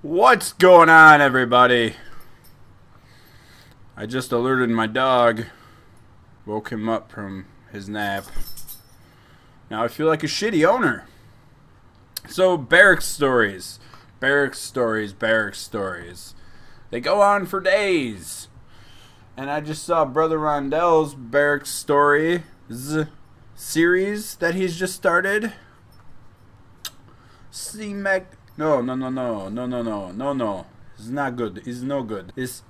What's going on, everybody? I just alerted my dog, woke him up from his nap. Now I feel like a shitty owner. So, barracks stories. Barracks stories, barracks stories. They go on for days. And I just saw Brother Rondell's barracks stories series that he's just started. No. It's not good. It's no good. It's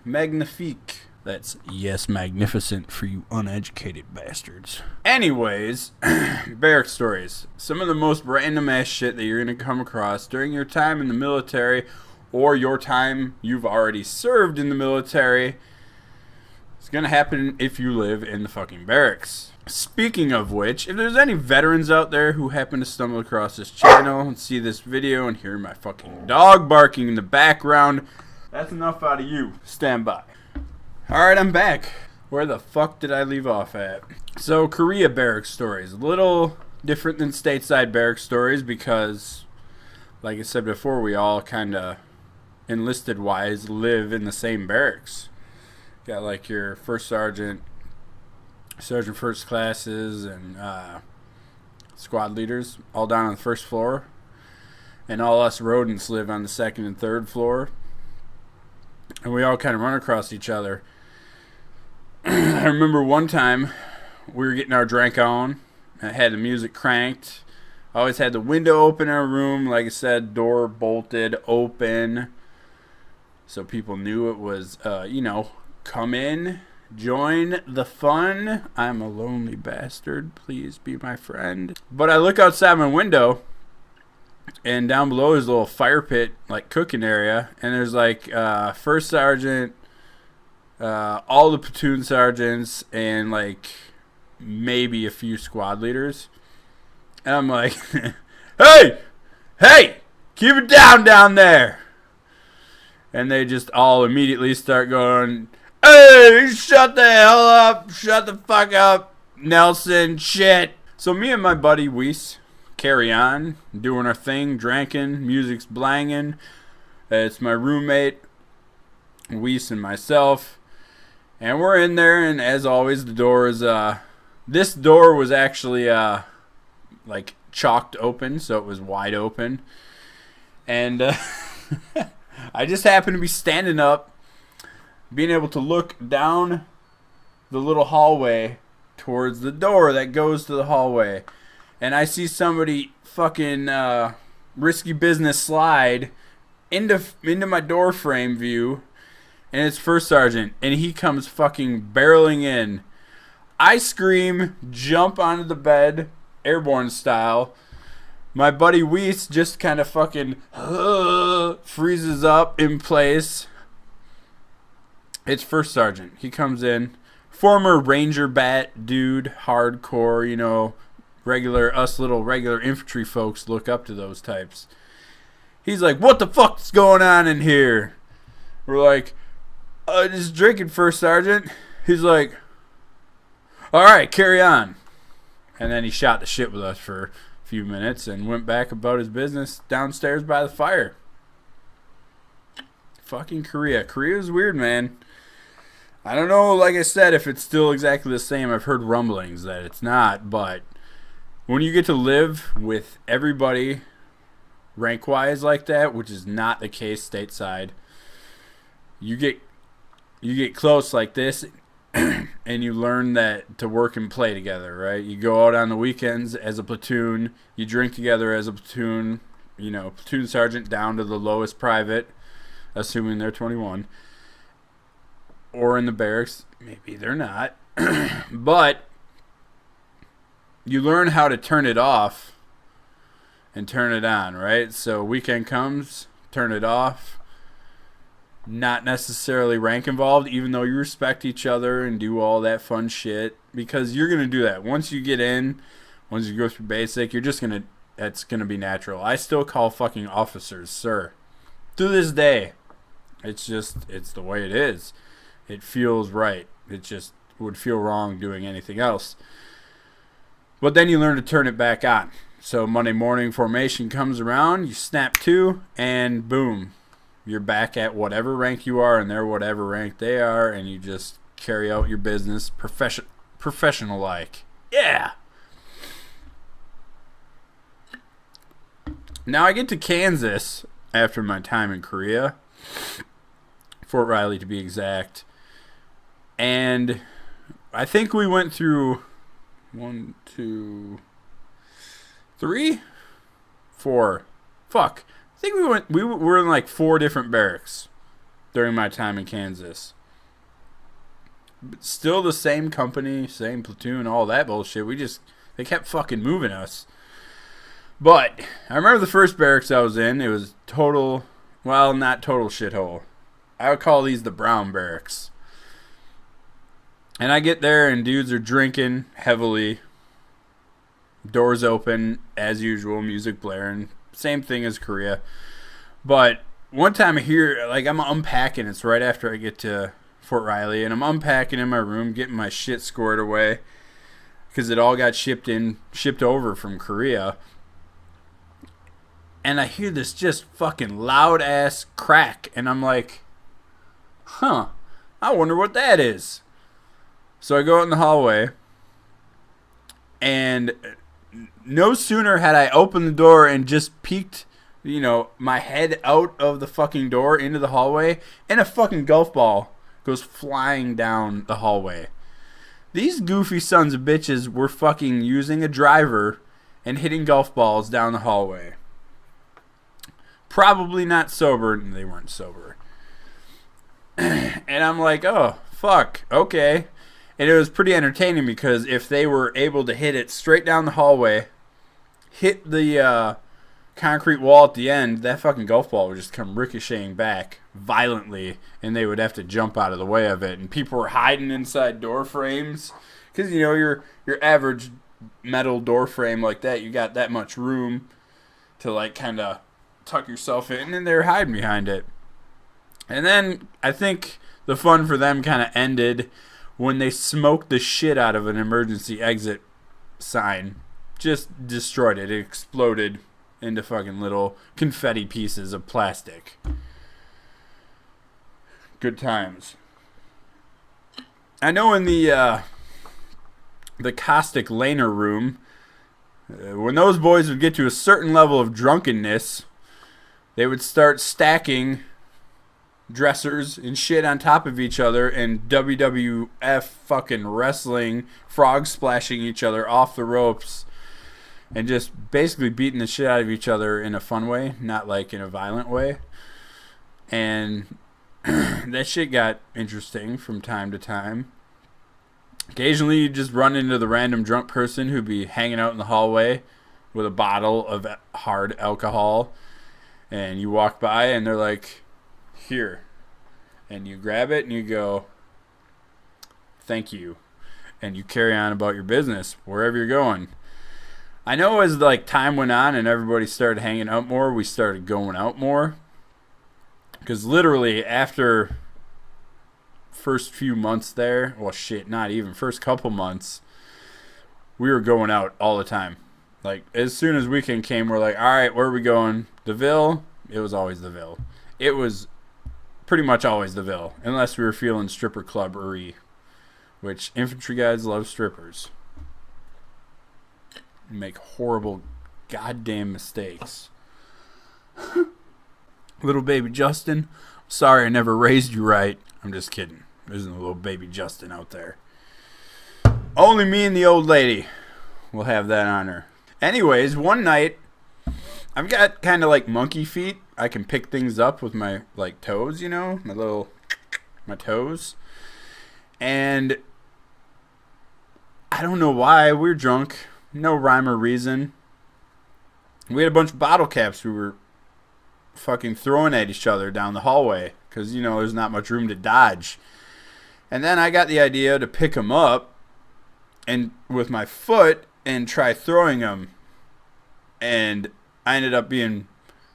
magnifique. That's yes, magnificent for you uneducated bastards. Anyways, barrack stories. Some of the most random ass shit that you're gonna come across during your time in the military or your time you've already served in the military. It's gonna happen if you live in the fucking barracks. Speaking of which, if there's any veterans out there who happen to stumble across this channel and see this video and hear my fucking dog barking in the background, that's enough out of you. Stand by. Alright, I'm back. Where the fuck did I leave off at? So, Korea barracks stories. A little different than stateside barracks stories because, like I said before, we all kind of enlisted-wise live in the same barracks. Got like your first sergeant, sergeant first classes, and squad leaders all down on the first floor, and all us rodents live on the second and third floor, and we all kind of run across each other. I remember one time we were getting our drink on. I had the music cranked. I always had the window open in our room, like I said, door bolted open, so people knew it was come in, join the fun. I'm a lonely bastard. Please be my friend. But I look outside my window, and down below is a little fire pit, like cooking area. And there's like first sergeant, all the platoon sergeants, and like maybe a few squad leaders. And I'm like, hey, keep it down there. And they just all immediately start going, hey, shut the hell up. Shut the fuck up, Nelson. Shit. So me and my buddy Weiss carry on, doing our thing, drinking, music's blanging. It's my roommate, Weiss, and myself. And we're in there, and as always, the door is, this door was actually, like, chalked open, so it was wide open. And, I just happened to be standing up, being able to look down the little hallway towards the door that goes to the hallway. And I see somebody fucking risky business slide into my door frame view. And it's first sergeant. And he comes fucking barreling in. I scream, jump onto the bed, airborne style. My buddy Weiss just kind of fucking freezes up in place. It's first sergeant. He comes in. Former Ranger bat dude, hardcore, us little regular infantry folks look up to those types. He's like, what the fuck's going on in here? We're like, just drinking, first sergeant. He's like, alright, carry on. And then he shot the shit with us for a few minutes and went back about his business downstairs by the fire. Fucking Korea. Korea's weird, man. I don't know, like I said, if it's still exactly the same. I've heard rumblings that it's not, but when you get to live with everybody rank-wise like that, which is not the case stateside, you get close like this, and you learn that to work and play together, right? You go out on the weekends as a platoon, you drink together as a platoon, platoon sergeant down to the lowest private, assuming they're 21. Or in the barracks, maybe they're not. But you learn how to turn it off and turn it on, right? So weekend comes, turn it off. Not necessarily rank involved, even though you respect each other and do all that fun shit. Because you're going to do that. Once you get in, once you go through basic, that's going to be natural. I still call fucking officers sir. To this day. It's the way it is. It feels right. It just would feel wrong doing anything else. But then you learn to turn it back on. So Monday morning formation comes around, you snap to, and boom, you're back at whatever rank you are, and they're whatever rank they are, and you just carry out your business professional like. Yeah. Now I get to Kansas after my time in Korea, Fort Riley to be exact, and I think we went through 1, 2, 3, 4. Fuck. I think we were in like 4 different barracks during my time in Kansas. But still the same company, same platoon, all that bullshit. They kept fucking moving us. But I remember the first barracks I was in, it was total, well, not total shithole. I would call these the brown barracks. And I get there and dudes are drinking heavily. Doors open as usual, music blaring. Same thing as Korea. But one time I hear, like, I'm unpacking. It's right after I get to Fort Riley. And I'm unpacking in my room, getting my shit squared away. Because it all got shipped over from Korea. And I hear this just fucking loud ass crack. And I'm like, I wonder what that is. So I go out in the hallway. And no sooner had I opened the door and just peeked, my head out of the fucking door into the hallway, and a fucking golf ball goes flying down the hallway. These goofy sons of bitches were fucking using a driver and hitting golf balls down the hallway. Probably not sober. They weren't sober. And I'm like, oh, fuck, okay. And it was pretty entertaining because if they were able to hit it straight down the hallway, hit the concrete wall at the end, that fucking golf ball would just come ricocheting back violently, and they would have to jump out of the way of it. And people were hiding inside door frames because, your average metal door frame like that, you got that much room to, like, kind of tuck yourself in, and they were hiding behind it. And then I think the fun for them kind of ended when they smoked the shit out of an emergency exit sign. Just destroyed it. It exploded into fucking little confetti pieces of plastic. Good times. I know in the caustic laner room, when those boys would get to a certain level of drunkenness, they would start stacking dressers and shit on top of each other and WWF fucking wrestling, frog splashing each other off the ropes and just basically beating the shit out of each other in a fun way, not like in a violent way. And that shit got interesting from time to time. Occasionally you just run into the random drunk person who'd be hanging out in the hallway with a bottle of hard alcohol, and you walk by and they're like, here, and you grab it and you go, thank you, and you carry on about your business wherever you're going. I know as like time went on and everybody started hanging out more, we started going out more, because literally after first few months there, well shit, not even first couple months, we were going out all the time. Like as soon as weekend came, we're like, all right, where are we going? The Ville? It was always the Ville. It was pretty much always the Ville, unless we were feeling stripper club-ery, which infantry guys love strippers. Make horrible goddamn mistakes. Little baby Justin, sorry I never raised you right. I'm just kidding. There's no little baby Justin out there. Only me and the old lady will have that honor. Anyways, one night, I've got kind of like monkey feet. I can pick things up with my like toes, my toes. And I don't know why, we were drunk. No rhyme or reason. We had a bunch of bottle caps we were fucking throwing at each other down the hallway because, there's not much room to dodge. And then I got the idea to pick them up and with my foot and try throwing them. And I ended up being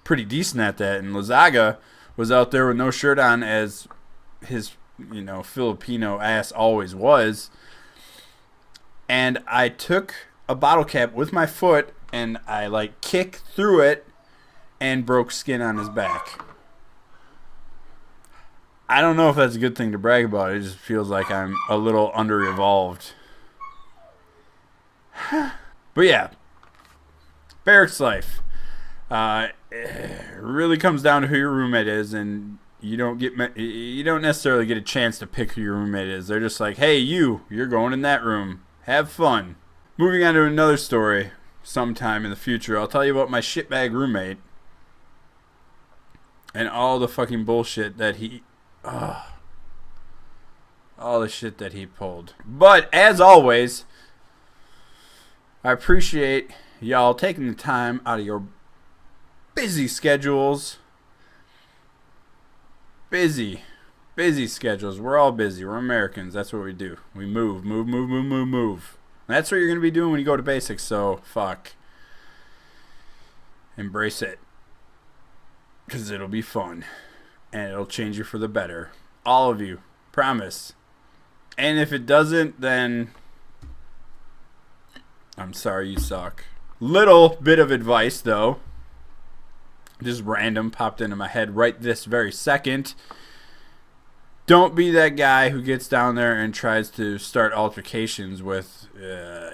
pretty decent at that. And Lazaga was out there with no shirt on, as his, Filipino ass always was. And I took a bottle cap with my foot, and I like kicked through it and broke skin on his back. I don't know if that's a good thing to brag about. It just feels like I'm a little under-evolved. But yeah, barracks life. It really comes down to who your roommate is, and you don't necessarily get a chance to pick who your roommate is. They're just like, hey, you're going in that room. Have fun. Moving on to another story sometime in the future, I'll tell you about my shitbag roommate and all the fucking bullshit that all the shit that he pulled. But as always, I appreciate y'all taking the time out of your busy schedules. Busy schedules. We're all busy. We're Americans. That's what we do. We move. That's what you're going to be doing when you go to basics, so fuck. Embrace it. Because it'll be fun. And it'll change you for the better. All of you. Promise. And if it doesn't, then I'm sorry you suck. Little bit of advice, though. Just random, popped into my head right this very second. Don't be that guy who gets down there and tries to start altercations with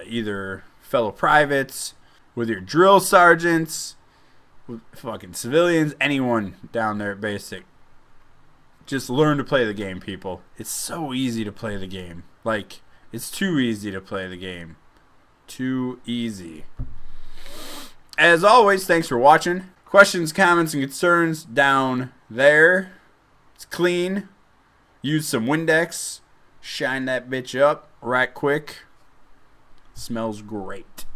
either fellow privates, with your drill sergeants, with fucking civilians, anyone down there at basic. Just learn to play the game, people. It's so easy to play the game. Like, it's too easy to play the game. Too easy. As always, thanks for watching. Questions, comments, and concerns down there. It's clean. Use some Windex. Shine that bitch up right quick. Smells great.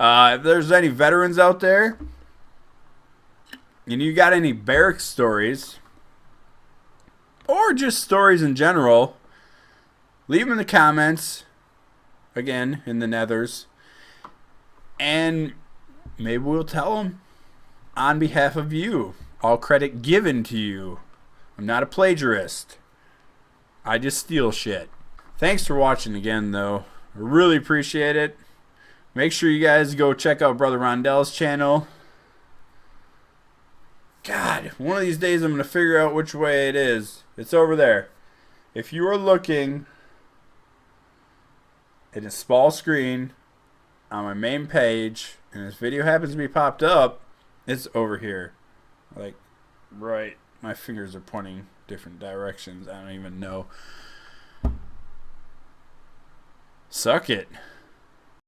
If there's any veterans out there, and you got any barracks stories, or just stories in general, leave them in the comments. Again, in the nethers. And maybe we'll tell them on behalf of you. All credit given to you. I'm not a plagiarist. I just steal shit. Thanks for watching again, though. I really appreciate it. Make sure you guys go check out Brother Rondell's channel. God, one of these days I'm going to figure out which way it is. It's over there. If you are looking at a small screen on my main page, and this video happens to be popped up, it's over here. Like, right. My fingers are pointing different directions. I don't even know. Suck it.